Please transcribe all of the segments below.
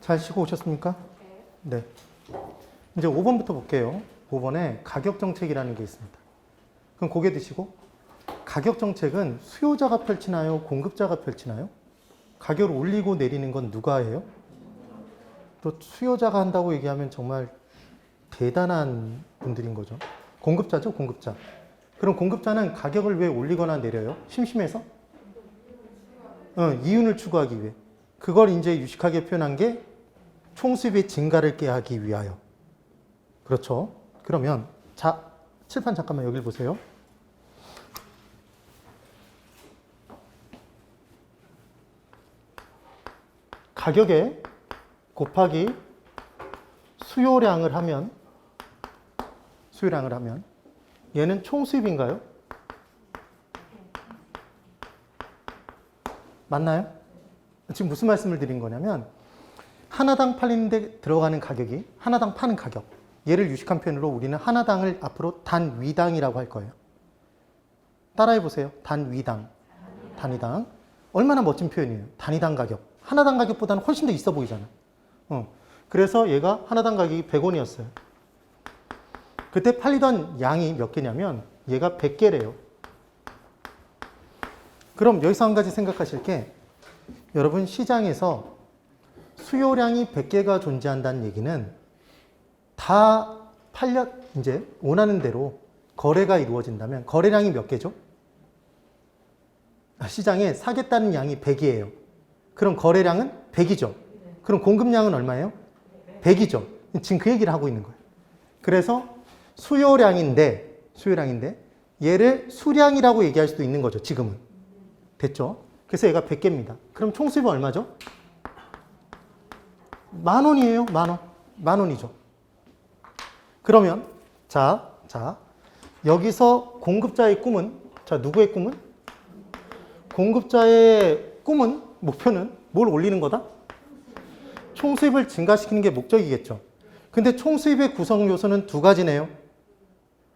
잘 쉬고 오셨습니까? 네. 이제 5번부터 볼게요. 5번에 가격 정책이라는 게 있습니다. 그럼 고개 드시고, 가격 정책은 수요자가 펼치나요? 공급자가 펼치나요? 가격을 올리고 내리는 건 누가 해요? 또 수요자가 한다고 얘기하면 정말 대단한 분들인 거죠. 공급자죠, 공급자. 그럼 공급자는 가격을 왜 올리거나 내려요? 심심해서? 이윤을 추구하기 위해. 그걸 이제 유식하게 표현한 게 총수입의 증가를 깨하기 위하여. 그렇죠. 그러면 자, 칠판 잠깐만 여길 보세요. 가격에 곱하기 수요량을 하면 얘는 총수입인가요? 맞나요? 지금 무슨 말씀을 드린 거냐면 하나당 팔리는데 들어가는 가격이 하나당 파는 가격, 얘를 유식한 표현으로 우리는 하나당을 앞으로 단위당이라고 할 거예요. 따라해 보세요. 단위당. 단위당. 얼마나 멋진 표현이에요. 단위당 가격. 하나당 가격보다는 훨씬 더 있어 보이잖아. 그래서 얘가 하나당 가격이 100원이었어요. 그때 팔리던 양이 몇 개냐면 얘가 100개래요. 그럼 여기서 한 가지 생각하실 게, 여러분 시장에서 수요량이 100개가 존재한다는 얘기는 다 이제 원하는 대로 거래가 이루어진다면 거래량이 몇 개죠? 시장에 사겠다는 양이 100이에요. 그럼 거래량은 100이죠. 그럼 공급량은 얼마예요? 100이죠. 지금 그 얘기를 하고 있는 거예요. 그래서 수요량인데 얘를 수량이라고 얘기할 수도 있는 거죠. 지금은. 됐죠? 그래서 얘가 100개입니다. 그럼 총수입은 얼마죠? 10,000원이에요. 10,000원. 10,000원이죠. 그러면 자 여기서 공급자의 꿈은, 자 누구의 꿈은? 공급자의 꿈은, 목표는 뭘 올리는 거다? 총수입을 증가시키는 게 목적이겠죠. 근데 총수입의 구성 요소는 두 가지네요.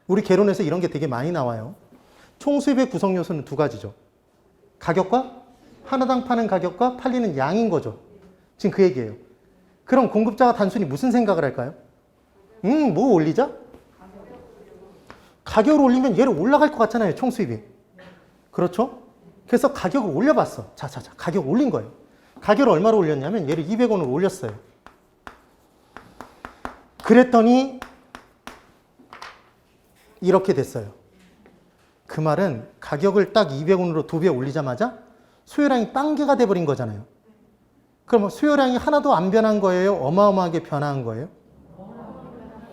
우리 개론에서 이런 게 되게 많이 나와요. 총수입의 구성 요소는 두 가지죠. 가격과 하나당 파는 가격과 팔리는 양인 거죠. 지금 그 얘기예요. 그럼 공급자가 단순히 무슨 생각을 할까요? 뭐 올리자? 가격을 올리면 얘를 올라갈 것 같잖아요. 총수입이. 그렇죠? 그래서 가격을 올려봤어. 자, 가격 올린 거예요. 가격을 얼마로 올렸냐면 얘를 200원으로 올렸어요. 그랬더니 이렇게 됐어요. 그 말은 가격을 딱 200원으로 2배 올리자마자 수요량이 빵개가 돼버린 거잖아요. 그럼 수요량이 하나도 안 변한 거예요? 어마어마하게 변한 거예요?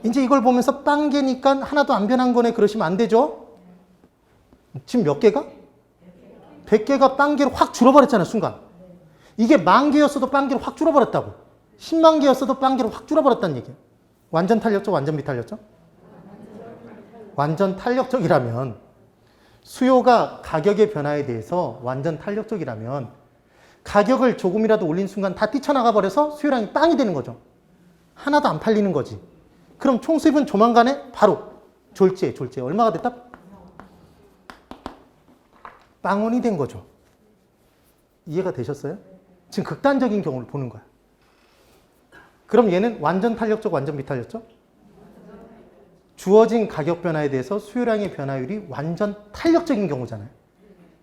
이제 이걸 보면서 빵개니까 하나도 안 변한 거네, 그러시면 안 되죠? 지금 몇 개가? 100개가 빵개로 확 줄어버렸잖아요, 순간. 이게 10,000개였어도 빵개로 확 줄어버렸다고. 10만 개였어도 빵개로 확 줄어버렸다는 얘기예요. 완전 탄력적, 완전 비탄력적? 완전 탄력적이라면, 수요가 가격의 변화에 대해서 완전 탄력적이라면 가격을 조금이라도 올린 순간 다 뛰쳐나가 버려서 수요량이 빵이 되는 거죠. 하나도 안 팔리는 거지. 그럼 총수입은 조만간에 바로 졸지에 얼마가 됐다? 빵원이 된 거죠. 이해가 되셨어요? 지금 극단적인 경우를 보는 거야. 그럼 얘는 완전 탄력적, 완전 비탄력적? 주어진 가격 변화에 대해서 수요량의 변화율이 완전 탄력적인 경우잖아요.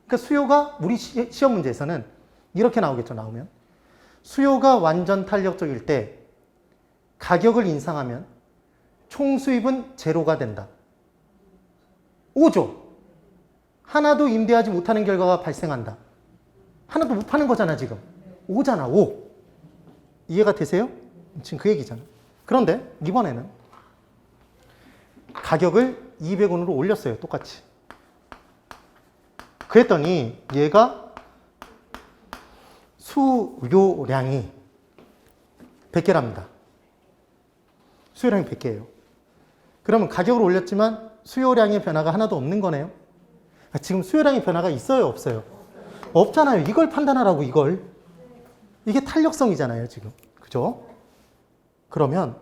그러니까 수요가 우리 시험 문제에서는 이렇게 나오겠죠. 나오면 수요가 완전 탄력적일 때 가격을 인상하면 총수입은 제로가 된다. 5조. 하나도 임대하지 못하는 결과가 발생한다. 하나도 못 파는 거잖아 지금. 5잖아 5. 이해가 되세요? 지금 그 얘기잖아. 그런데 이번에는 가격을 200원으로 올렸어요. 똑같이. 그랬더니 얘가 수요량이 100개랍니다. 수요량이 100개예요. 그러면 가격을 올렸지만 수요량의 변화가 하나도 없는 거네요. 지금 수요량의 변화가 있어요, 없어요? 없잖아요. 이걸 판단하라고, 이걸. 이게 탄력성이잖아요, 지금. 그죠? 그러면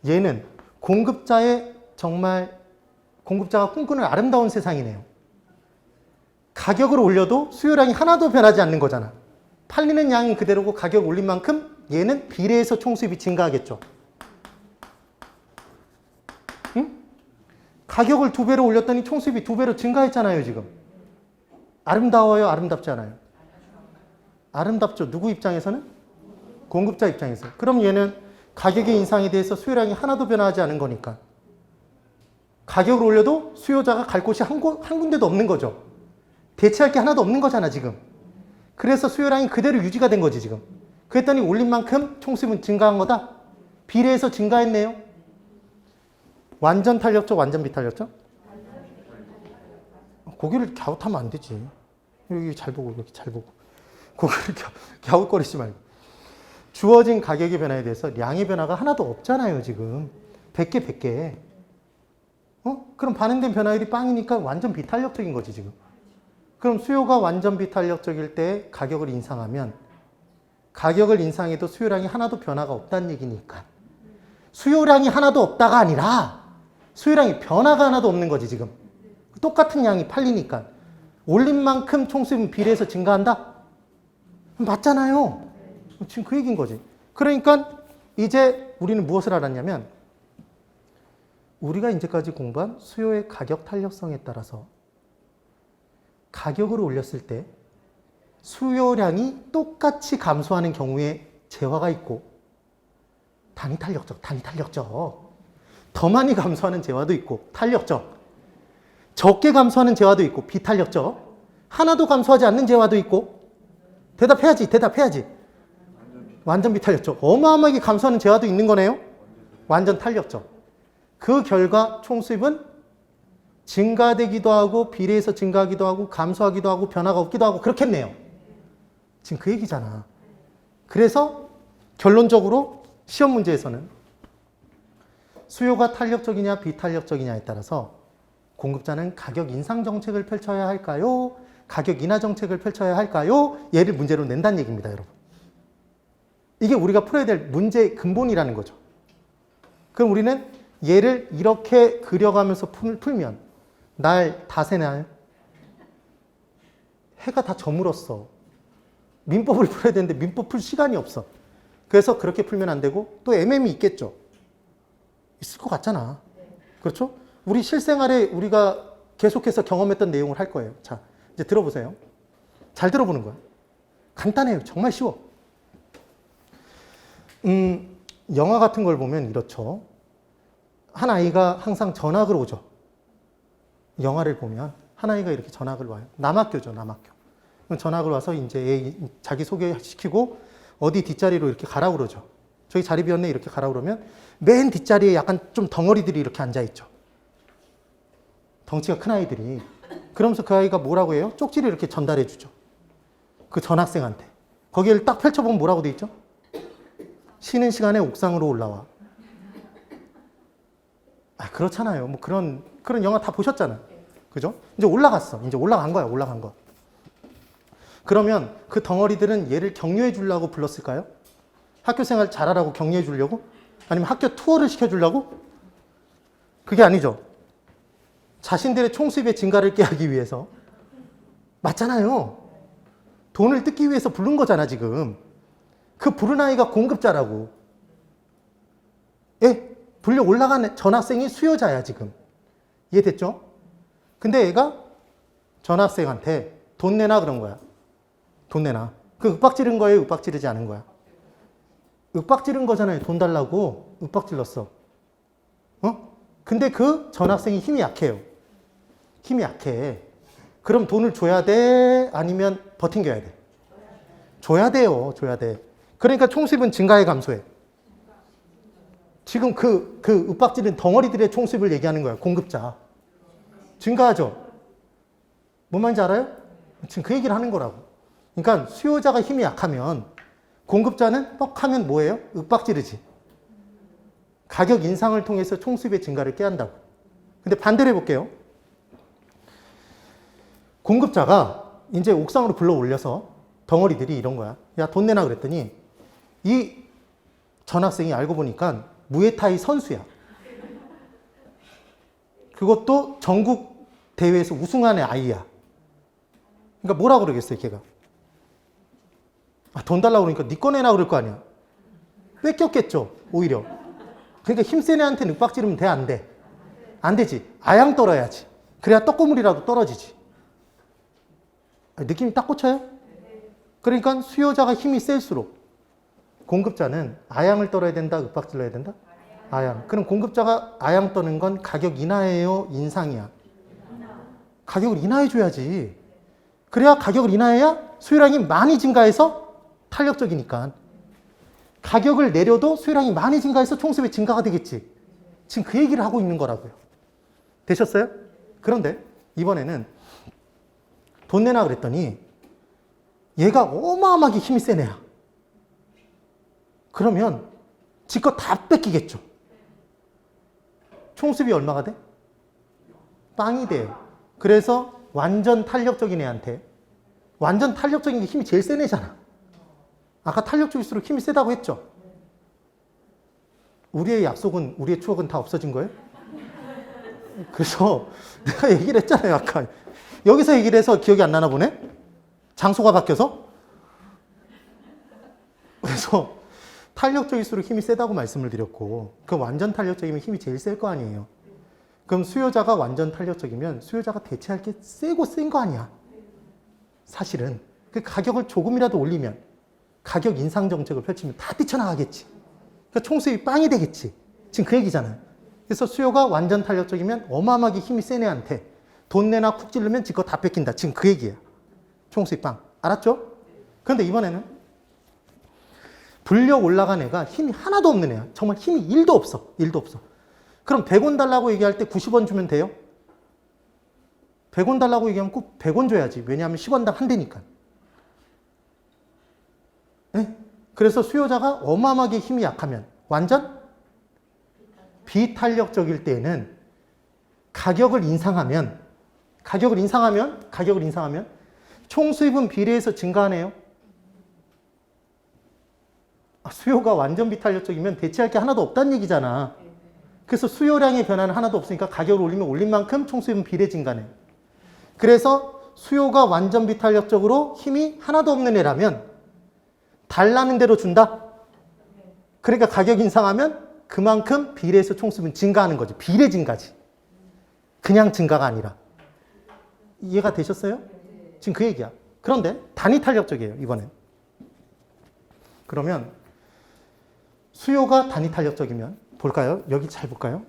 얘는 공급자가 꿈꾸는 아름다운 세상이네요. 가격을 올려도 수요량이 하나도 변하지 않는 거잖아. 팔리는 양은 그대로고 가격 올린 만큼 얘는 비례해서 총수입이 증가하겠죠. 응? 가격을 2배로 올렸더니 총수입이 2배로 증가했잖아요, 지금. 아름다워요, 아름답지 않아요? 아름답죠. 누구 입장에서는? 공급자 입장에서. 그럼 얘는 가격의 인상에 대해서 수요량이 하나도 변화하지 않은 거니까. 가격을 올려도 수요자가 갈 곳이 한 군데도 없는 거죠. 대체할 게 하나도 없는 거잖아, 지금. 그래서 수요량이 그대로 유지가 된 거지, 지금. 그랬더니 올린 만큼 총수입은 증가한 거다? 비례해서 증가했네요. 완전 탄력적, 완전 비탄력적? 고개를 갸웃하면 안 되지. 여기 잘 보고, 여기 잘 보고. 고개를 갸웃거리지 말고. 주어진 가격의 변화에 대해서 량의 변화가 하나도 없잖아요, 지금. 100개, 100개. 그럼 반응된 변화율이 빵이니까 완전 비탄력적인 거지, 지금. 그럼 수요가 완전 비탄력적일 때 가격을 인상하면 가격을 인상해도 수요량이 하나도 변화가 없다는 얘기니까. 수요량이 하나도 없다가 아니라 수요량이 변화가 하나도 없는 거지, 지금. 똑같은 양이 팔리니까. 올린 만큼 총수입은 비례해서 증가한다? 맞잖아요. 지금 그 얘기인 거지. 그러니까 이제 우리는 무엇을 알았냐면 우리가 이제까지 공부한 수요의 가격 탄력성에 따라서 가격을 올렸을 때 수요량이 똑같이 감소하는 경우에 재화가 있고 단위 탄력적, 단위 탄력적. 더 많이 감소하는 재화도 있고 탄력적. 적게 감소하는 재화도 있고 비탄력적. 하나도 감소하지 않는 재화도 있고. 대답해야지, 대답해야지. 완전 비탄력적. 어마어마하게 감소하는 재화도 있는 거네요. 완전 탄력적. 그 결과 총수입은 증가되기도 하고 비례해서 증가하기도 하고 감소하기도 하고 변화가 없기도 하고 그렇겠네요. 지금 그 얘기잖아. 그래서 결론적으로 시험 문제에서는 수요가 탄력적이냐 비탄력적이냐에 따라서 공급자는 가격 인상 정책을 펼쳐야 할까요? 가격 인하 정책을 펼쳐야 할까요? 얘를 문제로 낸다는 얘기입니다, 여러분. 이게 우리가 풀어야 될 문제의 근본이라는 거죠. 그럼 우리는 얘를 이렇게 그려가면서 풀면 날 다 새나요? 해가 다 저물었어. 민법을 풀어야 되는데 민법 풀 시간이 없어. 그래서 그렇게 풀면 안 되고 또 MM이 있겠죠. 있을 것 같잖아. 그렇죠? 우리 실생활에 우리가 계속해서 경험했던 내용을 할 거예요. 자, 이제 들어보세요. 잘 들어보는 거야. 간단해요. 정말 쉬워. 영화 같은 걸 보면 이렇죠. 한 아이가 항상 전학을 오죠. 영화를 보면 한 아이가 이렇게 전학을 와요. 남학교죠, 남학교. 전학을 와서 이제 자기 소개시키고 어디 뒷자리로 이렇게 가라 그러죠. 저기 자리 비었네 이렇게 가라 그러면 맨 뒷자리에 약간 좀 덩어리들이 이렇게 앉아 있죠. 덩치가 큰 아이들이. 그러면서 그 아이가 뭐라고 해요? 쪽지를 이렇게 전달해 주죠. 그 전학생한테. 거기를 딱 펼쳐보면 뭐라고 돼 있죠? 쉬는 시간에 옥상으로 올라와. 아, 그렇잖아요. 뭐 그런 영화 다 보셨잖아요. 그죠? 이제 올라갔어. 이제 올라간 거야, 올라간 거. 그러면 그 덩어리들은 얘를 격려해 주려고 불렀을까요? 학교 생활 잘하라고 격려해 주려고? 아니면 학교 투어를 시켜주려고? 그게 아니죠. 자신들의 총수입의 증가를 깨하기 위해서. 맞잖아요. 돈을 뜯기 위해서 부른 거잖아, 지금. 그 부른 아이가 공급자라고. 예, 불려 올라간 전학생이 수요자야, 지금. 이해됐죠? 근데 얘가 전학생한테 돈 내놔 그런 거야. 돈 내놔. 그 윽박 지른 거예요? 윽박 지르지 않은 거야? 윽박 지른 거잖아요. 돈 달라고 윽박 질렀어. 근데 그 전학생이 힘이 약해요. 힘이 약해. 그럼 돈을 줘야 돼? 아니면 버팅겨야 돼? 줘야 돼요. 줘야 돼. 그러니까 총수입은 증가해 감소해? 지금 그 윽박 지른 덩어리들의 총수입을 얘기하는 거야. 공급자. 증가하죠? 뭔 말인지 알아요? 지금 그 얘기를 하는 거라고. 그러니까 수요자가 힘이 약하면 공급자는 뻑하면 뭐예요? 윽박 지르지. 가격 인상을 통해서 총수입의 증가를 깨한다고. 근데 반대로 해볼게요. 공급자가 이제 옥상으로 불러 올려서 덩어리들이 이런 거야. 야, 돈 내놔 그랬더니 이 전학생이 알고 보니까 무에타이 선수야. 그것도 전국 대회에서 우승한 아이야. 그러니까 뭐라 그러겠어요, 걔가? 아, 돈 달라고 그러니까 네 거 내놔 그럴 거 아니야. 뺏겼겠죠, 오히려. 그러니까 힘센 애한테는 윽박 지르면 돼, 안 돼? 안 되지. 아양 떨어야지. 그래야 떡고물이라도 떨어지지. 느낌이 딱 꽂혀요? 그러니까 수요자가 힘이 셀수록 공급자는 아양을 떨어야 된다, 윽박 질러야 된다? 아양. 그럼 공급자가 아양 떠는 건 가격 인하예요, 인상이야? 가격을 인하해줘야지. 그래야 가격을 인하해야 수요량이 많이 증가해서 탄력적이니까. 가격을 내려도 수요량이 많이 증가해서 총수입이 증가가 되겠지. 지금 그 얘기를 하고 있는 거라고요. 되셨어요? 그런데 이번에는 돈 내놔 그랬더니 얘가 어마어마하게 힘이 센 애야. 그러면 지껏 다 뺏기겠죠. 총수입이 얼마가 돼? 빵이 돼요. 그래서 완전 탄력적인 애한테, 완전 탄력적인 게 힘이 제일 센 애잖아. 아까 탄력적일수록 힘이 세다고 했죠. 우리의 약속은, 우리의 추억은 다 없어진 거예요? 그래서 내가 얘기를 했잖아요, 아까. 여기서 얘기를 해서 기억이 안 나나 보네? 장소가 바뀌어서? 그래서 탄력적일수록 힘이 세다고 말씀을 드렸고, 그 완전 탄력적이면 힘이 제일 셀 거 아니에요. 그럼 수요자가 완전 탄력적이면 수요자가 대체할 게 세고 센 거 아니야. 사실은. 그 가격을 조금이라도 올리면, 가격 인상 정책을 펼치면 다 뛰쳐나가겠지. 그러니까 총수입이 빵이 되겠지. 지금 그 얘기잖아요. 그래서 수요가 완전 탄력적이면 어마어마하게 힘이 센 애한테 돈 내나 쿡 찌르면 지껏 다 뺏긴다. 지금 그 얘기야. 총수입 빵. 알았죠? 그런데 이번에는 불려 올라간 애가 힘이 하나도 없는 애야. 정말 힘이 1도 없어. 1도 없어. 그럼 100원 달라고 얘기할 때 90원 주면 돼요? 100원 달라고 얘기하면 꼭 100원 줘야지. 왜냐하면 10원당 한 대니까. 네? 그래서 수요자가 어마어마하게 힘이 약하면, 완전 비탄력적일 때에는 가격을 인상하면 총수입은 비례해서 증가하네요. 수요가 완전 비탄력적이면 대체할 게 하나도 없다는 얘기잖아. 그래서 수요량의 변화는 하나도 없으니까 가격을 올리면 올린 만큼 총수입은 비례 증가네. 그래서 수요가 완전 비탄력적으로 힘이 하나도 없는 애라면 달라는 대로 준다? 그러니까 가격 인상하면 그만큼 비례해서 총수입은 증가하는 거지. 비례 증가지. 그냥 증가가 아니라. 이해가 되셨어요? 지금 그 얘기야. 그런데 단위 탄력적이에요, 이번엔. 그러면 수요가 단위 탄력적이면 볼까요? 여기 잘 볼까요?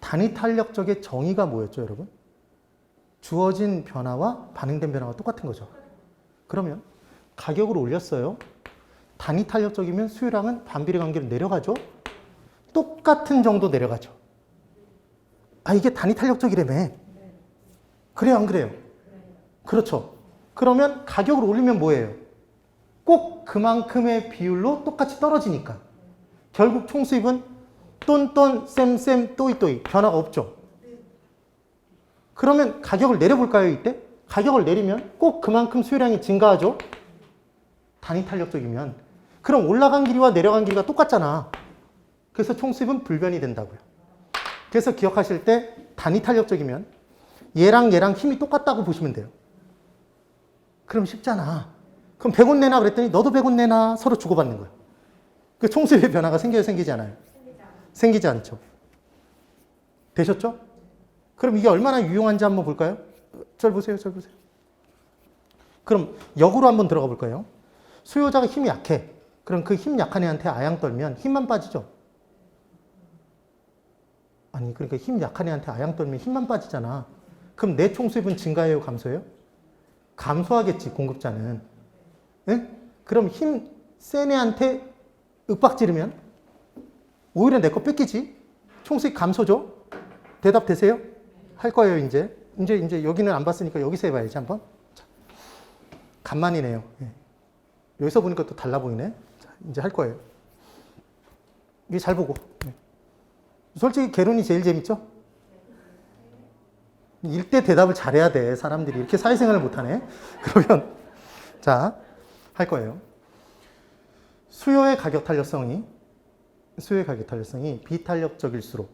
단위 탄력적의 정의가 뭐였죠, 여러분? 주어진 변화와 반응된 변화가 똑같은 거죠. 그러면 가격을 올렸어요. 단위 탄력적이면 수요량은 반비례 관계로 내려가죠. 똑같은 정도 내려가죠. 이게 단위 탄력적이라며. 그래요, 안 그래요? 그렇죠. 그러면 가격을 올리면 뭐예요? 꼭 그만큼의 비율로 똑같이 떨어지니까. 결국 총수입은 똔똔, 쌤쌤, 또이또이 변화가 없죠. 그러면 가격을 내려볼까요, 이때? 가격을 내리면 꼭 그만큼 수요량이 증가하죠. 단위 탄력적이면. 그럼 올라간 길이와 내려간 길이가 똑같잖아. 그래서 총수입은 불변이 된다고요. 그래서 기억하실 때 단위 탄력적이면 얘랑 힘이 똑같다고 보시면 돼요. 그럼 쉽잖아. 그럼 100원 내놔 그랬더니 너도 100원 내놔. 서로 주고받는 거예요. 그 총수입의 변화가 생겨요, 생기지 않아요? 생기지 않죠. 되셨죠? 그럼 이게 얼마나 유용한지 한번 볼까요? 절 보세요. 그럼 역으로 한번 들어가 볼까요? 수요자가 힘이 약해. 그럼 그 힘 약한 애한테 아양 떨면 힘만 빠지죠? 아니, 그러니까 힘 약한 애한테 아양 떨면 힘만 빠지잖아. 그럼 내 총수입은 증가해요, 감소해요? 감소하겠지, 공급자는. 네? 그럼 힘 센 애한테 윽박 지르면 오히려 내 거 뺏기지? 총수입 감소죠? 대답 되세요? 할 거예요, 이제. 이제 여기는 안 봤으니까 여기서 해봐야지, 한번. 자, 간만이네요. 네. 여기서 보니까 또 달라 보이네. 자, 이제 할 거예요. 이게 잘 보고. 네. 솔직히 개론이 제일 재밌죠? 일대 대답을 잘해야 돼, 사람들이. 이렇게 사회생활을 못하네. 그러면, 자, 할 거예요. 수요의 가격 탄력성이 비탄력적일수록,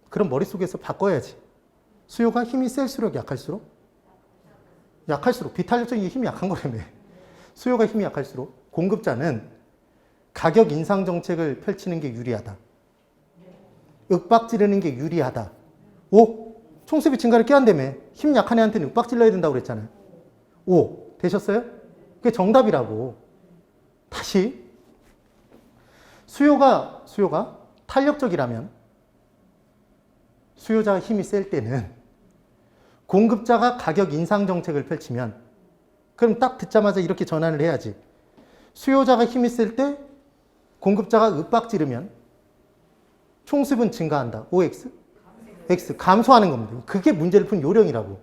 그럼 머릿속에서 바꿔야지. 수요가 힘이 셀수록 약할수록 비탄력적인 게 힘이 약한 거라며. 수요가 힘이 약할수록 공급자는 가격 인상 정책을 펼치는 게 유리하다. 윽박 지르는 게 유리하다. 오, 총수비 증가를 깨한다며. 힘 약한 애한테는 윽박 질러야 된다고 그랬잖아요. 오, 되셨어요? 그게 정답이라고. 다시 수요가 탄력적이라면, 수요자가 힘이 셀 때는 공급자가 가격 인상 정책을 펼치면, 그럼 딱 듣자마자 이렇게 전환을 해야지. 수요자가 힘이 셀 때 공급자가 윽박 지르면 총수입은 증가한다. OX? X. 감소하는 겁니다. 그게 문제를 푼 요령이라고.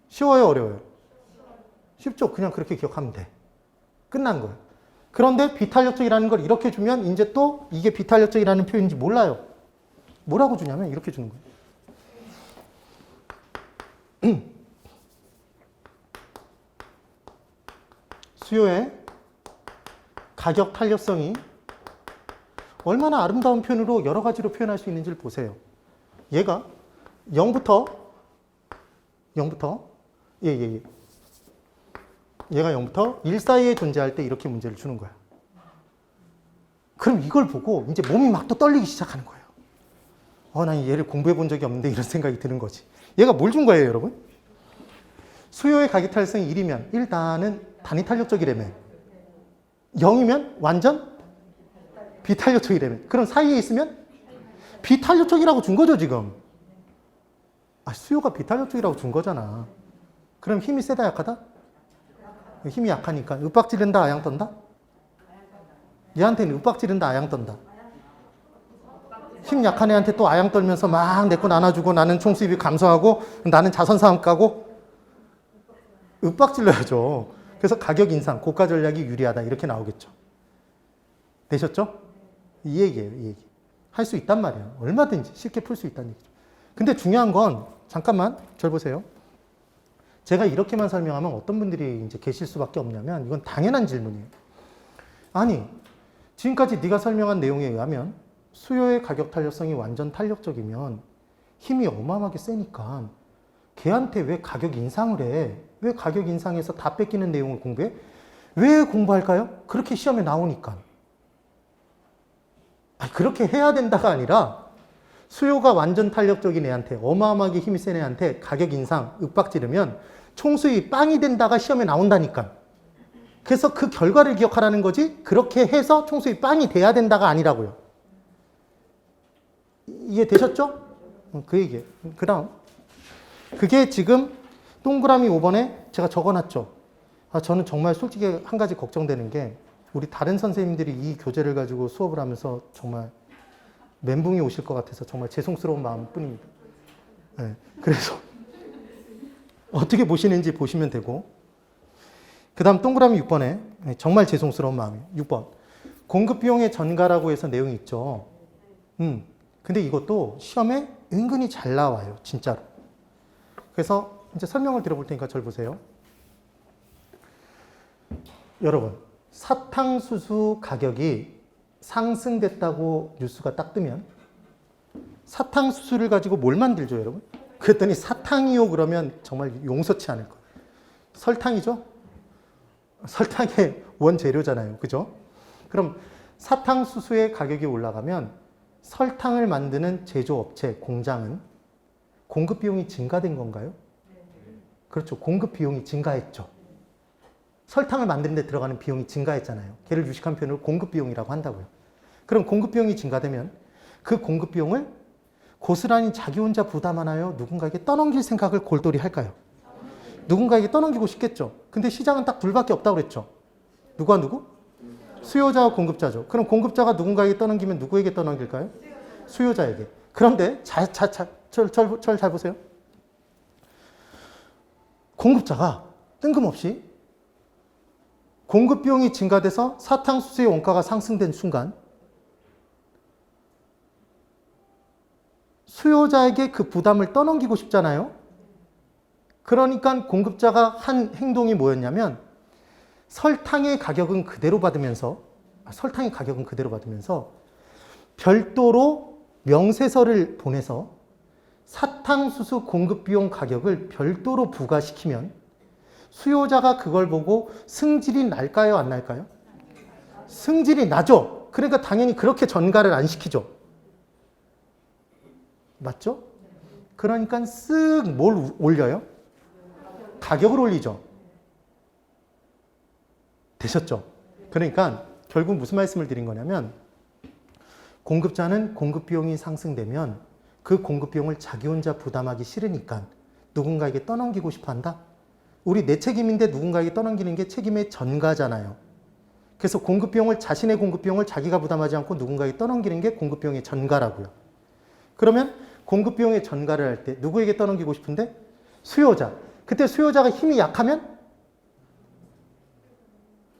쉬워요? 어려워요? 쉽죠? 그냥 그렇게 기억하면 돼. 끝난 거예요. 그런데 비탄력적이라는 걸 이렇게 주면 이제 또 이게 비탄력적이라는 표현인지 몰라요. 뭐라고 주냐면 이렇게 주는 거예요. 수요의 가격 탄력성이 얼마나 아름다운 표현으로 여러 가지로 표현할 수 있는지를 보세요. 얘가 0부터 얘가 0부터 1 사이에 존재할 때 이렇게 문제를 주는 거야. 그럼 이걸 보고 이제 몸이 막 또 떨리기 시작하는 거예요. 난 얘를 공부해 본 적이 없는데 이런 생각이 드는 거지. 얘가 뭘 준 거예요, 여러분? 수요의 가격 탄력성이 1이면 일단은 단위 탄력적이라며. 0이면 완전 비탄력적이라며. 그럼 사이에 있으면 비탄력적이라고 준 거죠, 지금. 수요가 비탄력적이라고 준 거잖아. 그럼 힘이 세다, 약하다? 힘이 약하니까 윽박 지른다, 아양 떤다? 얘한테는 윽박 지른다, 아양 떤다? 힘 약한 애한테 또 아양 떨면서 막 내 거 나눠주고 나는 총수입이 감소하고 나는 자선사업 가고 윽박 질러야죠. 그래서 가격 인상, 고가 전략이 유리하다 이렇게 나오겠죠. 되셨죠? 이 얘기예요, 이 얘기. 할 수 있단 말이에요. 얼마든지 쉽게 풀 수 있다는 얘기죠. 근데 중요한 건 잠깐만 절 보세요. 제가 이렇게만 설명하면 어떤 분들이 이제 계실 수밖에 없냐면 이건 당연한 질문이에요. 아니, 지금까지 네가 설명한 내용에 의하면 수요의 가격 탄력성이 완전 탄력적이면 힘이 어마어마하게 세니까 걔한테 왜 가격 인상을 해? 왜 가격 인상해서 다 뺏기는 내용을 공부해? 왜 공부할까요? 그렇게 시험에 나오니까. 그렇게 해야 된다가 아니라 수요가 완전 탄력적인 애한테, 어마어마하게 힘이 센 애한테 가격 인상, 윽박 지르면 총수입 빵이 된다가 시험에 나온다니까. 그래서 그 결과를 기억하라는 거지 그렇게 해서 총수입 빵이 돼야 된다가 아니라고요. 이해 되셨죠? 그 얘기예요. 그 다음. 그게 지금 동그라미 5번에 제가 적어놨죠. 저는 정말 솔직히 한 가지 걱정되는 게 우리 다른 선생님들이 이 교재를 가지고 수업을 하면서 정말 멘붕이 오실 것 같아서 정말 죄송스러운 마음뿐입니다. 네, 그래서 어떻게 보시는지 보시면 되고, 그 다음 동그라미 6번에 정말 죄송스러운 마음이에요. 6번. 공급 비용의 전가라고 해서 내용이 있죠. 근데 이것도 시험에 은근히 잘 나와요. 진짜로. 그래서 이제 설명을 드려볼 테니까 절 보세요. 여러분, 사탕수수 가격이 상승됐다고 뉴스가 딱 뜨면 사탕수수를 가지고 뭘 만들죠, 여러분? 그랬더니 사탕이요 그러면 정말 용서치 않을 거예요. 설탕이죠? 설탕의 원재료잖아요. 그죠? 그럼 사탕수수의 가격이 올라가면 설탕을 만드는 제조업체, 공장은 공급 비용이 증가된 건가요? 그렇죠. 공급 비용이 증가했죠. 설탕을 만드는 데 들어가는 비용이 증가했잖아요. 걔를 유식한 표현으로 공급 비용이라고 한다고요. 그럼 공급 비용이 증가되면 그 공급 비용을 고스란히 자기 혼자 부담하나요? 누군가에게 떠넘길 생각을 골똘히 할까요? 누군가에게 떠넘기고 싶겠죠. 근데 시장은 딱 둘밖에 없다고 그랬죠. 누구와 누구? 수요자와 공급자죠. 그럼 공급자가 누군가에게 떠넘기면 누구에게 떠넘길까요? 수요자에게. 그런데 절 잘 보세요. 공급자가 뜬금없이 공급 비용이 증가돼서 사탕수수의 원가가 상승된 순간 수요자에게 그 부담을 떠넘기고 싶잖아요. 그러니까 공급자가 한 행동이 뭐였냐면 설탕의 가격은 그대로 받으면서 별도로 명세서를 보내서 사탕수수 공급 비용 가격을 별도로 부과시키면 수요자가 그걸 보고 승질이 날까요? 안 날까요? 승질이 나죠. 그러니까 당연히 그렇게 전가를 안 시키죠. 맞죠? 그러니까 쓱 뭘 올려요? 가격을 올리죠. 되셨죠? 그러니까 결국 무슨 말씀을 드린 거냐면 공급자는 공급 비용이 상승되면 그 공급 비용을 자기 혼자 부담하기 싫으니까 누군가에게 떠넘기고 싶어 한다. 우리 내 책임인데 누군가에게 떠넘기는 게 책임의 전가잖아요. 그래서 공급 비용을 자신의 공급 비용을 자기가 부담하지 않고 누군가에게 떠넘기는 게 공급 비용의 전가라고요. 그러면 공급 비용의 전가를 할 때 누구에게 떠넘기고 싶은데? 수요자. 그때 수요자가 힘이 약하면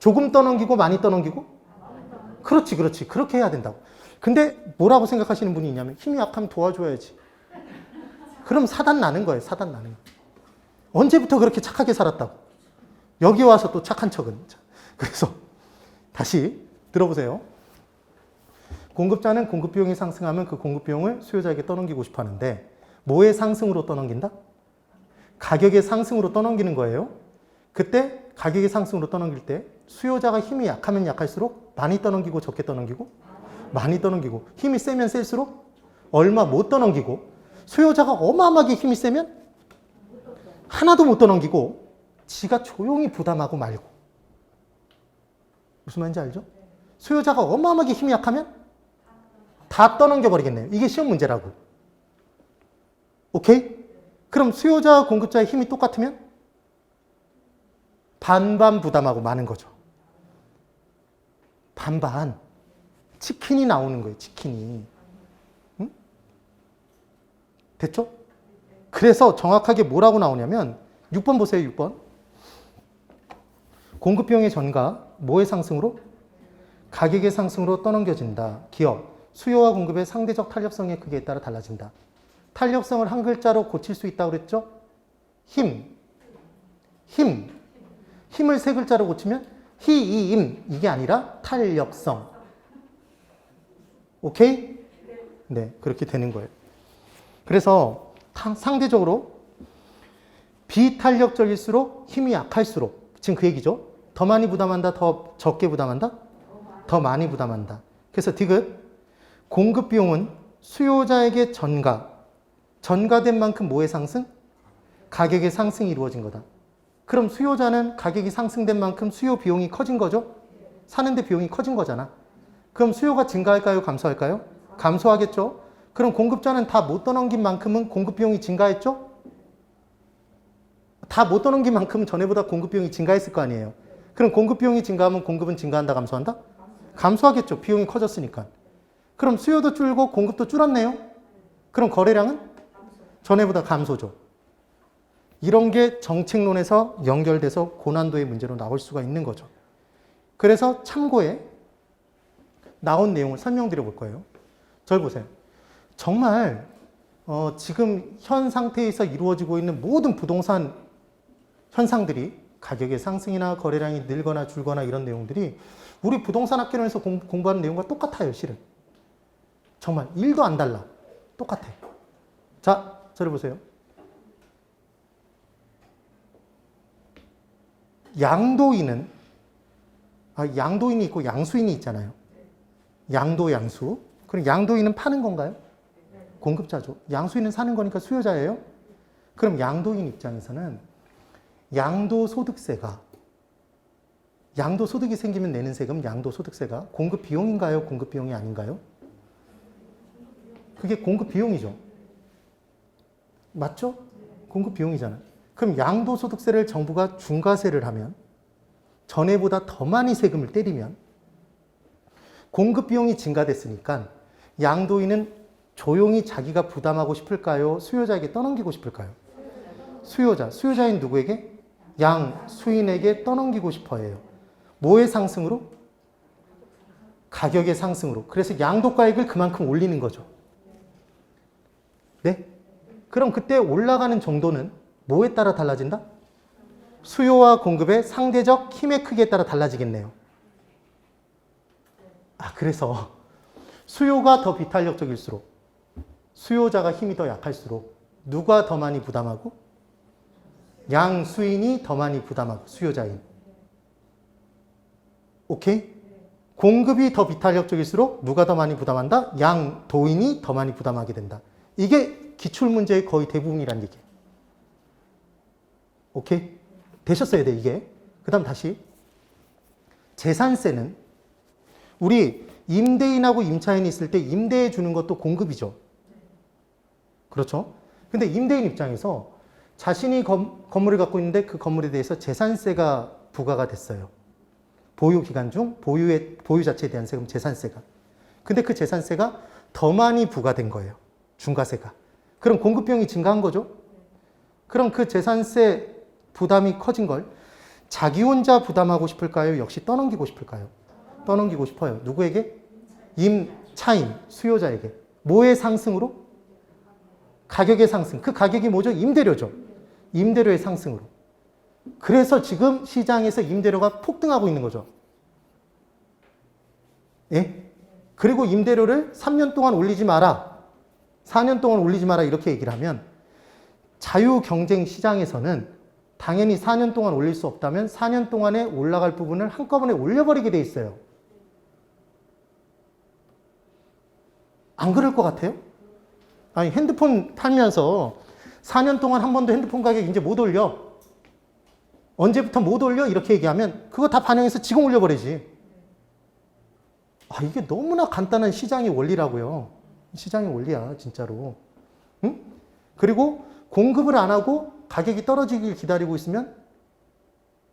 조금 떠넘기고 많이 떠넘기고? 그렇지, 그렇지. 그렇게 해야 된다고. 근데 뭐라고 생각하시는 분이 있냐면 힘이 약하면 도와줘야지. 그럼 사단 나는 거예요. 사단 나는 거예요. 언제부터 그렇게 착하게 살았다고. 여기 와서 또 착한 척은. 그래서 다시 들어보세요. 공급자는 공급 비용이 상승하면 그 공급 비용을 수요자에게 떠넘기고 싶어 하는데 뭐의 상승으로 떠넘긴다? 가격의 상승으로 떠넘기는 거예요. 그때 가격의 상승으로 떠넘길 때 수요자가 힘이 약하면 약할수록 많이 떠넘기고 적게 떠넘기고 많이 떠넘기고 힘이 세면 셀수록 얼마 못 떠넘기고 수요자가 어마어마하게 힘이 세면 하나도 못 떠넘기고 지가 조용히 부담하고 말고. 무슨 말인지 알죠? 수요자가 어마어마하게 힘이 약하면 다 떠넘겨 버리겠네요. 이게 시험 문제라고. 오케이? 그럼 수요자와 공급자의 힘이 똑같으면 반반 부담하고 마는 거죠. 반반. 치킨이 나오는 거예요. 치킨이. 응? 됐죠? 그래서 정확하게 뭐라고 나오냐면 6번 보세요. 6번. 공급 비용의 전가 뭐의 상승으로? 가격의 상승으로 떠넘겨진다. 기업. 수요와 공급의 상대적 탄력성의 크기에 따라 달라진다. 탄력성을 한 글자로 고칠 수 있다고 그랬죠? 힘. 힘. 힘을 세 글자로 고치면 희이임. 이게 아니라 탄력성. 오케이? 네, 그렇게 되는 거예요. 그래서 상대적으로 비탄력적일수록 힘이 약할수록 지금 그 얘기죠. 더 많이 부담한다, 더 적게 부담한다? 더 많이 부담한다. 그래서 디귿 공급 비용은 수요자에게 전가된 만큼 뭐의 상승? 가격의 상승이 이루어진 거다. 그럼 수요자는 가격이 상승된 만큼 수요 비용이 커진 거죠? 사는데 비용이 커진 거잖아. 그럼 수요가 증가할까요? 감소할까요? 감소하겠죠? 그럼 공급자는 다 못 떠넘긴 만큼은 공급 비용이 증가했죠? 다 못 떠넘긴 만큼은 전에보다 공급 비용이 증가했을 거 아니에요. 그럼 공급 비용이 증가하면 공급은 증가한다, 감소한다? 감소하겠죠. 비용이 커졌으니까. 그럼 수요도 줄고 공급도 줄었네요. 그럼 거래량은 전에보다 감소죠. 이런 게 정책론에서 연결돼서 고난도의 문제로 나올 수가 있는 거죠. 그래서 참고에 나온 내용을 설명드려 볼 거예요. 저를 보세요. 정말 지금 현 상태에서 이루어지고 있는 모든 부동산 현상들이 가격의 상승이나 거래량이 늘거나 줄거나 이런 내용들이 우리 부동산 학교에서 공부하는 내용과 똑같아요, 실은. 정말 1도 안 달라. 똑같아. 자, 저를 보세요. 양도인은 양도인이 있고 양수인이 있잖아요. 양도, 양수. 그럼 양도인은 파는 건가요? 공급자죠. 양수인은 사는 거니까 수요자예요. 그럼 양도인 입장에서는 양도소득세가 양도소득이 생기면 내는 세금, 양도소득세가 공급 비용인가요? 공급 비용이 아닌가요? 그게 공급 비용이죠. 맞죠? 공급 비용이잖아요. 그럼 양도소득세를 정부가 중과세를 하면 전에보다 더 많이 세금을 때리면 공급 비용이 증가됐으니까 양도인은 조용히 자기가 부담하고 싶을까요? 수요자에게 떠넘기고 싶을까요? 수요자인 누구에게? 양수인에게 떠넘기고 싶어 해요. 뭐의 상승으로? 가격의 상승으로. 그래서 양도가액을 그만큼 올리는 거죠. 네? 그럼 그때 올라가는 정도는 뭐에 따라 달라진다? 수요와 공급의 상대적 힘의 크기에 따라 달라지겠네요. 그래서 수요가 더 비탄력적일수록 수요자가 힘이 더 약할수록 누가 더 많이 부담하고? 양수인이 더 많이 부담하고 수요자인. 오케이? 공급이 더 비탄력적일수록 누가 더 많이 부담한다? 양도인이 더 많이 부담하게 된다. 이게 기출문제의 거의 대부분이란 얘기예요. 오케이? 되셨어야 돼, 이게. 그 다음 다시. 재산세는 우리 임대인하고 임차인이 있을 때 임대해 주는 것도 공급이죠. 그렇죠? 근데 임대인 입장에서 자신이 건물을 갖고 있는데 그 건물에 대해서 재산세가 부과가 됐어요. 보유 기간 중 보유 자체에 대한 세금 재산세가. 근데 그 재산세가 더 많이 부과된 거예요. 중과세가. 그럼 공급 비용이 증가한 거죠? 그럼 그 재산세 부담이 커진 걸 자기 혼자 부담하고 싶을까요? 역시 떠넘기고 싶을까요? 떠넘기고 싶어요. 누구에게? 임차인, 수요자에게. 뭐의 상승으로? 가격의 상승. 그 가격이 뭐죠? 임대료죠. 임대료의 상승으로. 그래서 지금 시장에서 임대료가 폭등하고 있는 거죠. 예? 그리고 임대료를 3년 동안 올리지 마라. 4년 동안 올리지 마라. 이렇게 얘기를 하면 자유경쟁 시장에서는 당연히 4년 동안 올릴 수 없다면 4년 동안에 올라갈 부분을 한꺼번에 올려버리게 돼 있어요. 안 그럴 것 같아요? 아니, 핸드폰 팔면서 4년 동안 한 번도 핸드폰 가격 이제 못 올려. 언제부터 못 올려? 이렇게 얘기하면 그거 다 반영해서 지금 올려버리지. 아, 이게 너무나 간단한 시장의 원리라고요. 시장의 원리야, 진짜로. 응? 그리고 공급을 안 하고 가격이 떨어지길 기다리고 있으면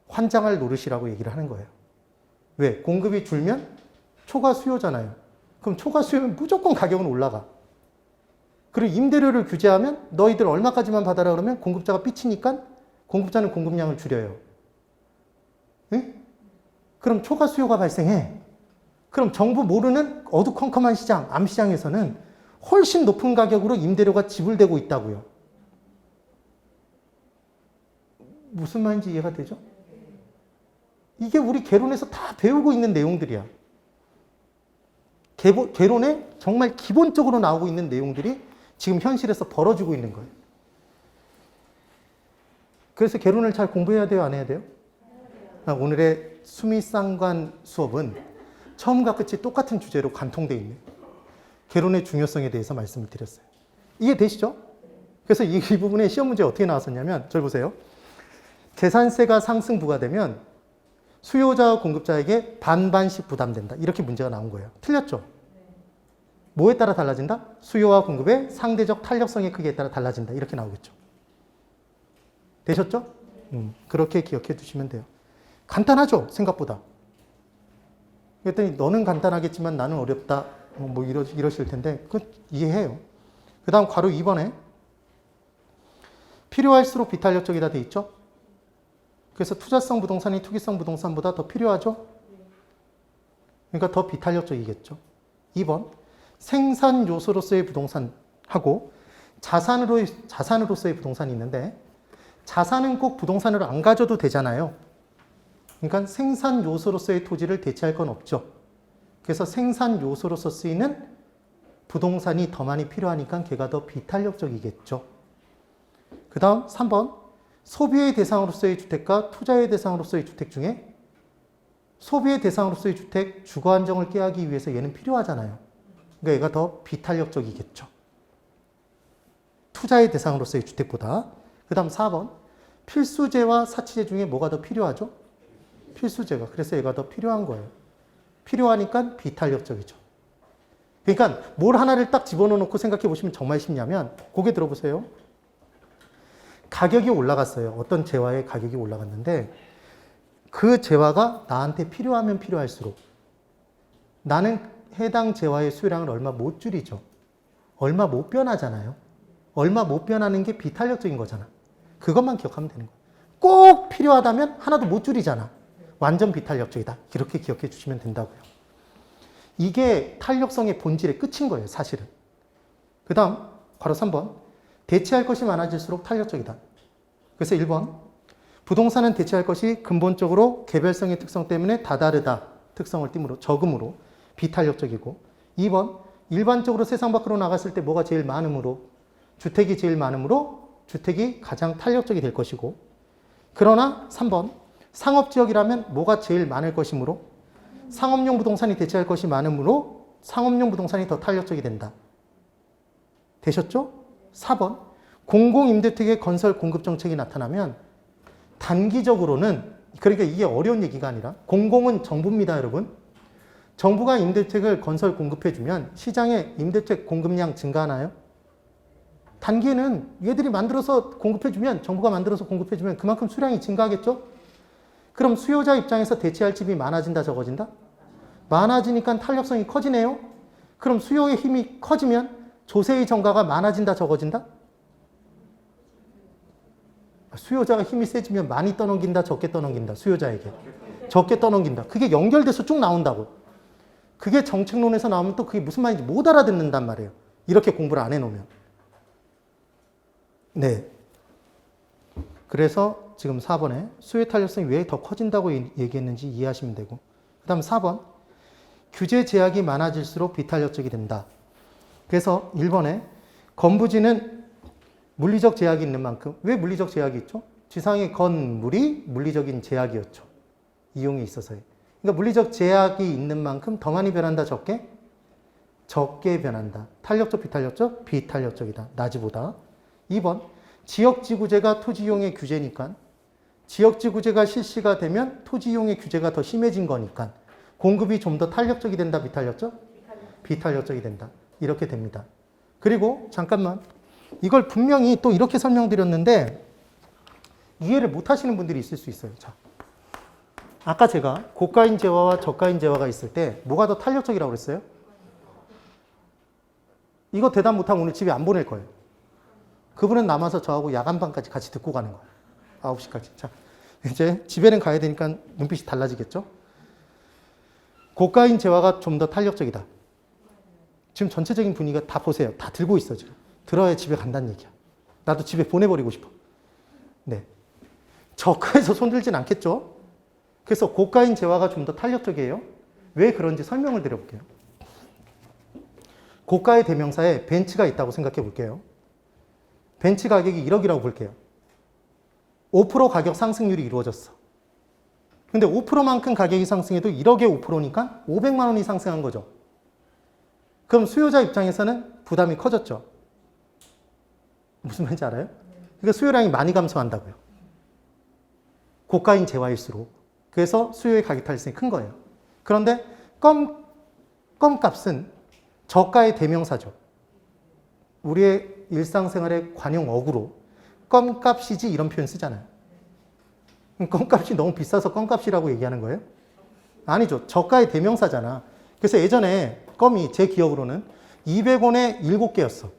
환장할 노릇이라고 얘기를 하는 거예요. 왜? 공급이 줄면 초과 수요잖아요. 그럼 초과 수요면 무조건 가격은 올라가. 그리고 임대료를 규제하면 너희들 얼마까지만 받아라 그러면 공급자가 삐치니까 공급자는 공급량을 줄여요. 응? 그럼 초과 수요가 발생해. 그럼 정부 모르는 어두컴컴한 시장, 암시장에서는 훨씬 높은 가격으로 임대료가 지불되고 있다고요. 무슨 말인지 이해가 되죠? 이게 우리 개론에서 다 배우고 있는 내용들이야. 개론에 정말 기본적으로 나오고 있는 내용들이 지금 현실에서 벌어지고 있는 거예요. 그래서 개론을 잘 공부해야 돼요? 안 해야 돼요? 오늘의 수미상관 수업은 처음과 끝이 똑같은 주제로 관통되어 있는 개론의 중요성에 대해서 말씀을 드렸어요. 이해되시죠? 그래서 이 부분에 시험 문제 어떻게 나왔었냐면 저기 보세요. 재산세가 상승 부과되면 수요자와 공급자에게 반반씩 부담된다. 이렇게 문제가 나온 거예요. 틀렸죠? 뭐에 따라 달라진다? 수요와 공급의 상대적 탄력성의 크기에 따라 달라진다. 이렇게 나오겠죠. 되셨죠? 그렇게 기억해 두시면 돼요. 간단하죠? 생각보다. 그랬더니 너는 간단하겠지만 나는 어렵다. 뭐 이러실 텐데 그건 이해해요. 그 다음 괄호 2번에 필요할수록 비탄력적이다 돼 있죠? 그래서 투자성 부동산이 투기성 부동산보다 더 필요하죠? 그러니까 더 비탄력적이겠죠. 2번 생산 요소로서의 부동산하고 자산으로서의 부동산이 있는데 자산은 꼭 부동산으로 안 가져도 되잖아요. 그러니까 생산 요소로서의 토지를 대체할 건 없죠. 그래서 생산 요소로서 쓰이는 부동산이 더 많이 필요하니까 걔가 더 비탄력적이겠죠. 그 다음 3번 소비의 대상으로서의 주택과 투자의 대상으로서의 주택 중에 소비의 대상으로서의 주택 주거 안정을 깨하기 위해서 얘는 필요하잖아요. 그러니까 얘가 더 비탄력적이겠죠. 투자의 대상으로서의 주택보다. 그 다음 4번 필수재와 사치재 중에 뭐가 더 필요하죠? 필수재가. 그래서 얘가 더 필요한 거예요. 필요하니까 비탄력적이죠. 그러니까 뭘 하나를 딱 집어넣고 생각해 보시면 정말 쉽냐면 고개 들어보세요. 가격이 올라갔어요. 어떤 재화의 가격이 올라갔는데 그 재화가 나한테 필요하면 필요할수록 나는 해당 재화의 수요량을 얼마 못 줄이죠. 얼마 못 변하잖아요. 얼마 못 변하는 게 비탄력적인 거잖아. 그것만 기억하면 되는 거예요. 꼭 필요하다면 하나도 못 줄이잖아. 완전 비탄력적이다. 이렇게 기억해 주시면 된다고요. 이게 탄력성의 본질의 끝인 거예요. 사실은. 그 다음 괄호 3번 대체할 것이 많아질수록 탄력적이다. 그래서 1번 부동산은 대체할 것이 근본적으로 개별성의 특성 때문에 다다르다. 특성을 띠므로 적음으로 비탄력적이고 2번 일반적으로 세상 밖으로 나갔을 때 뭐가 제일 많으므로 주택이 제일 많으므로 주택이 가장 탄력적이 될 것이고 그러나 3번 상업지역이라면 뭐가 제일 많을 것이므로 상업용 부동산이 대체할 것이 많으므로 상업용 부동산이 더 탄력적이 된다. 되셨죠? 4번 공공임대택의 건설 공급 정책이 나타나면 단기적으로는 그러니까 이게 어려운 얘기가 아니라 공공은 정부입니다, 여러분. 정부가 임대택을 건설 공급해주면 시장에 임대택 공급량 증가하나요? 단기에는 얘들이 만들어서 공급해주면 정부가 만들어서 공급해주면 그만큼 수량이 증가하겠죠? 그럼 수요자 입장에서 대체할 집이 많아진다, 적어진다? 많아지니까 탄력성이 커지네요? 그럼 수요의 힘이 커지면 조세의 정가가 많아진다, 적어진다? 수요자가 힘이 세지면 많이 떠넘긴다, 적게 떠넘긴다, 수요자에게. 적게 떠넘긴다. 그게 연결돼서 쭉 나온다고. 그게 정책론에서 나오면 또 그게 무슨 말인지 못 알아듣는단 말이에요. 이렇게 공부를 안 해놓으면. 네. 그래서 지금 4번에 수요의 탄력성이 왜 더 커진다고 얘기했는지 이해하시면 되고. 그 다음 4번. 규제 제약이 많아질수록 비탄력적이 된다. 그래서 1번에 건부지는 물리적 제약이 있는 만큼, 왜 물리적 제약이 있죠? 지상의 건물이 물리적인 제약이었죠. 이용에 있어서요. 그러니까 물리적 제약이 있는 만큼 더 많이 변한다, 적게? 적게 변한다. 탄력적, 비탄력적? 비탄력적이다. 낮이보다. 2번, 지역지구제가 토지이용의 규제니까 지역지구제가 실시가 되면 토지이용의 규제가 더 심해진 거니까 공급이 좀 더 탄력적이 된다, 비탄력적? 비탄력적이 된다. 이렇게 됩니다. 그리고 잠깐만, 이걸 분명히 또 이렇게 설명드렸는데 이해를 못 하시는 분들이 있을 수 있어요. 자, 아까 제가 고가인 재화와 저가인 재화가 있을 때 뭐가 더 탄력적이라고 그랬어요? 이거 대답 못하면 오늘 집에 안 보낼 거예요. 그분은 남아서 저하고 야간반까지 같이 듣고 가는 거예요. 9시까지. 자, 이제 집에는 가야 되니까 눈빛이 달라지겠죠? 고가인 재화가 좀 더 탄력적이다. 지금 전체적인 분위기가 다 보세요. 다 들고 있어, 지금. 들어야 집에 간다는 얘기야. 나도 집에 보내버리고 싶어. 네. 저가에서 손들진 않겠죠? 그래서 고가인 재화가 좀 더 탄력적이에요. 왜 그런지 설명을 드려볼게요. 고가의 대명사에 벤츠가 있다고 생각해 볼게요. 벤츠 가격이 1억이라고 볼게요. 5% 가격 상승률이 이루어졌어. 근데 5%만큼 가격이 상승해도 1억에 5%니까 500만 원이 상승한 거죠. 그럼 수요자 입장에서는 부담이 커졌죠. 무슨 말인지 알아요? 그러니까 수요량이 많이 감소한다고요. 고가인 재화일수록. 그래서 수요의 가격 탄력성이 큰 거예요. 그런데 껌값은 저가의 대명사죠. 우리의 일상생활의 관용 어구로 껌값이지 이런 표현 쓰잖아요. 껌값이 너무 비싸서 껌값이라고 얘기하는 거예요? 아니죠. 저가의 대명사잖아. 그래서 예전에 껌이 제 기억으로는 200원에 7개였어.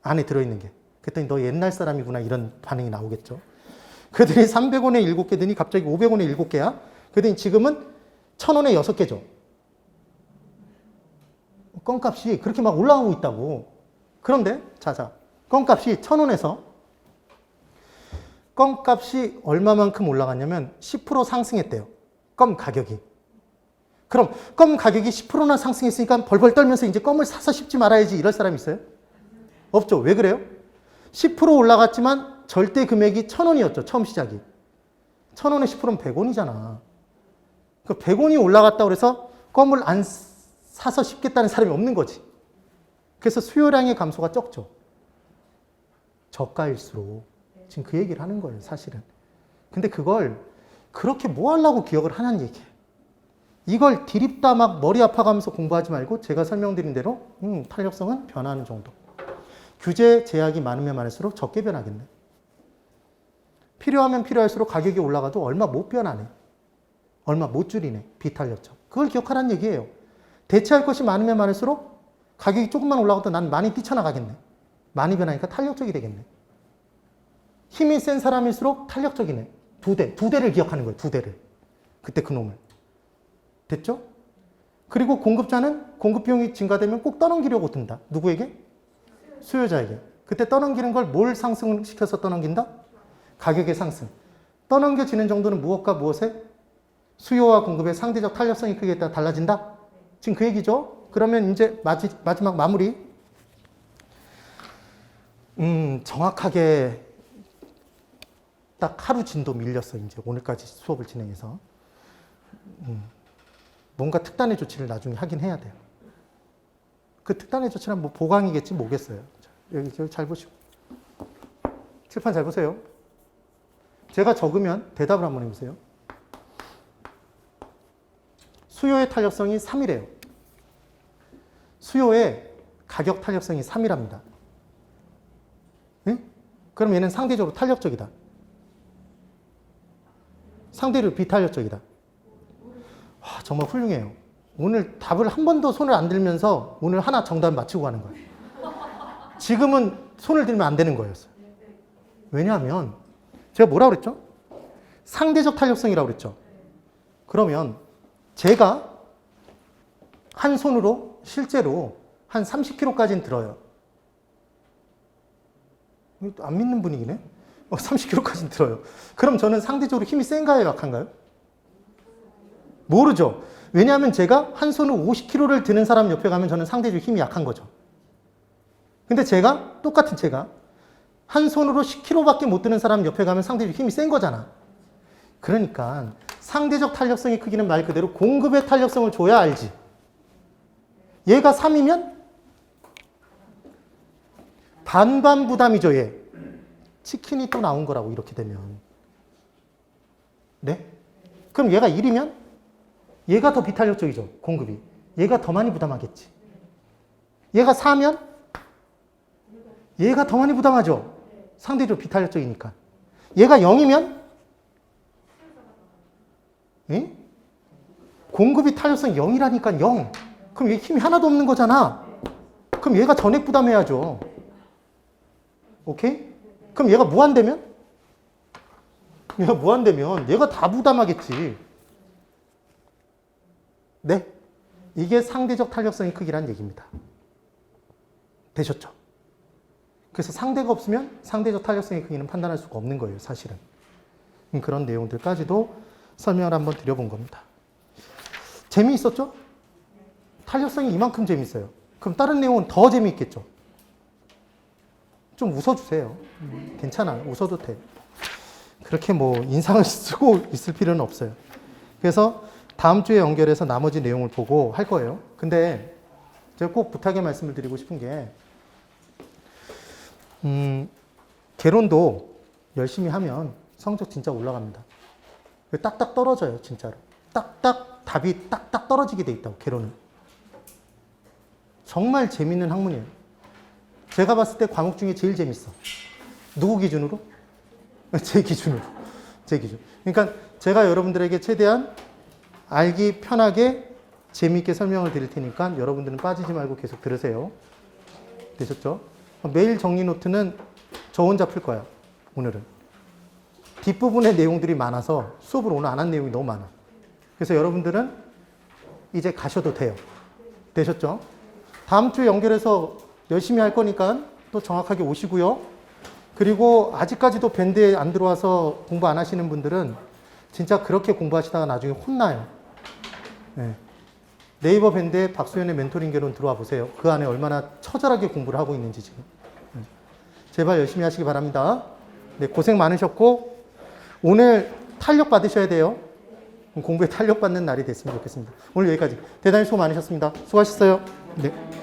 안에 들어있는 게. 그랬더니 너 옛날 사람이구나 이런 반응이 나오겠죠. 그랬더니 300원에 7개더니 갑자기 500원에 7개야. 그랬더니 지금은 1000원에 6개죠. 껌값이 그렇게 막 올라가고 있다고. 그런데 자자, 껌값이 1000원에서 껌값이 얼마만큼 올라갔냐면 10% 상승했대요. 껌 가격이. 그럼 껌 가격이 10%나 상승했으니까 벌벌 떨면서 이제 껌을 사서 씹지 말아야지 이럴 사람 있어요? 없죠. 왜 그래요? 10% 올라갔지만 절대 금액이 1000원이었죠. 처음 시작이. 1000원에 10%면 100원이잖아. 그 100원이 올라갔다고 해서 껌을 안 사서 씹겠다는 사람이 없는 거지. 그래서 수요량의 감소가 적죠. 저가일수록. 지금 그 얘기를 하는 거예요, 사실은. 근데 그걸 그렇게 뭐 하려고 기억을 하냐는 얘기예요. 이걸 디립다 막 머리 아파가면서 공부하지 말고 제가 설명드린 대로 탄력성은 변하는 정도. 규제 제약이 많으면 많을수록 적게 변하겠네. 필요하면 필요할수록 가격이 올라가도 얼마 못 변하네. 얼마 못 줄이네. 비탄력적. 그걸 기억하라는 얘기예요. 대체할 것이 많으면 많을수록 가격이 조금만 올라가도 난 많이 뛰쳐나가겠네. 많이 변하니까 탄력적이 되겠네. 힘이 센 사람일수록 탄력적이네. 두 대를 기억하는 거예요. 두 대를. 그때 그놈을. 됐죠? 그리고 공급자는 공급 비용이 증가되면 꼭 떠넘기려고 든다. 누구에게? 수요자에게. 그때 떠넘기는 걸 뭘 상승시켜서 떠넘긴다? 가격의 상승. 떠넘겨지는 정도는 무엇과 무엇에? 수요와 공급의 상대적 탄력성이 크게 따라 달라진다? 지금 그 얘기죠? 그러면 이제 마지막 마무리. 정확하게 딱 하루 진도 밀렸어. 이제 오늘까지 수업을 진행해서. 뭔가 특단의 조치를 나중에 하긴 해야 돼요. 그 특단의 조치는 뭐 보강이겠지 뭐겠어요. 자, 여기 잘 보시고. 칠판 잘 보세요. 제가 적으면 대답을 한번 해보세요. 수요의 탄력성이 3이래요. 수요의 가격 탄력성이 3이랍니다. 응? 그럼 얘는 상대적으로 탄력적이다. 상대적으로 비탄력적이다. 와, 정말 훌륭해요. 오늘 답을 한 번도 손을 안 들면서 오늘 하나 정답 맞추고 가는 거예요. 지금은 손을 들면 안 되는 거였어요. 왜냐하면 제가 뭐라고 그랬죠? 상대적 탄력성이라고 그랬죠. 그러면 제가 한 손으로 실제로 한 30kg까지는 들어요. 안 믿는 분위기네? 30kg까지는 들어요. 그럼 저는 상대적으로 힘이 센가요, 약한가요? 모르죠. 왜냐하면 제가 한 손으로 50kg를 드는 사람 옆에 가면 저는 상대적으로 힘이 약한 거죠. 근데 제가, 똑같은 제가 한 손으로 10kg밖에 못 드는 사람 옆에 가면 상대적으로 힘이 센 거잖아. 그러니까 상대적 탄력성의 크기는 말 그대로 공급의 탄력성을 줘야 알지. 얘가 3이면 반반 부담이죠, 얘. 치킨이 또 나온 거라고, 이렇게 되면. 네? 그럼 얘가 1이면 얘가 더 비탄력적이죠, 공급이. 얘가 더 많이 부담하겠지. 얘가 4면 얘가 더 많이 부담하죠. 상대적으로 비탄력적이니까. 얘가 0이면 에? 공급이 탄력성 0이라니까 0. 그럼 얘 힘이 하나도 없는 거잖아. 그럼 얘가 전액 부담해야죠. 오케이? 그럼 얘가 무한대면? 얘가 무한대면 얘가 다 부담하겠지. 네? 이게 상대적 탄력성의 크기란 얘기입니다. 되셨죠? 그래서 상대가 없으면 상대적 탄력성의 크기는 판단할 수가 없는 거예요, 사실은. 그런 내용들까지도 설명을 한번 드려본 겁니다. 재미있었죠? 탄력성이 이만큼 재미있어요. 그럼 다른 내용은 더 재미있겠죠? 좀 웃어주세요. 괜찮아. 웃어도 돼. 그렇게 뭐 인상을 쓰고 있을 필요는 없어요. 그래서 다음 주에 연결해서 나머지 내용을 보고 할 거예요. 근데 제가 꼭 부탁의 말씀을 드리고 싶은 게 개론도 열심히 하면 성적 진짜 올라갑니다. 딱딱 떨어져요, 진짜로. 딱딱 답이 딱딱 떨어지게 돼 있다고, 개론은. 정말 재밌는 학문이에요. 제가 봤을 때 과목 중에 제일 재밌어. 누구 기준으로? 제 기준으로. 제 기준. 그러니까 제가 여러분들에게 최대한 알기 편하게 재미있게 설명을 드릴 테니까 여러분들은 빠지지 말고 계속 들으세요. 되셨죠? 매일 정리 노트는 저 혼자 풀 거야, 오늘은. 뒷부분의 내용들이 많아서 수업을 오늘 안 한 내용이 너무 많아. 그래서 여러분들은 이제 가셔도 돼요. 되셨죠? 다음 주에 연결해서 열심히 할 거니까 또 정확하게 오시고요. 그리고 아직까지도 밴드에 안 들어와서 공부 안 하시는 분들은 진짜 그렇게 공부하시다가 나중에 혼나요. 네. 네이버 밴드에 박소연의 멘토링 개론 들어와 보세요. 그 안에 얼마나 처절하게 공부를 하고 있는지 지금. 네. 제발 열심히 하시기 바랍니다. 네, 고생 많으셨고 오늘 탄력 받으셔야 돼요. 공부에 탄력 받는 날이 됐으면 좋겠습니다. 오늘 여기까지. 대단히 수고 많으셨습니다. 수고하셨어요. 네.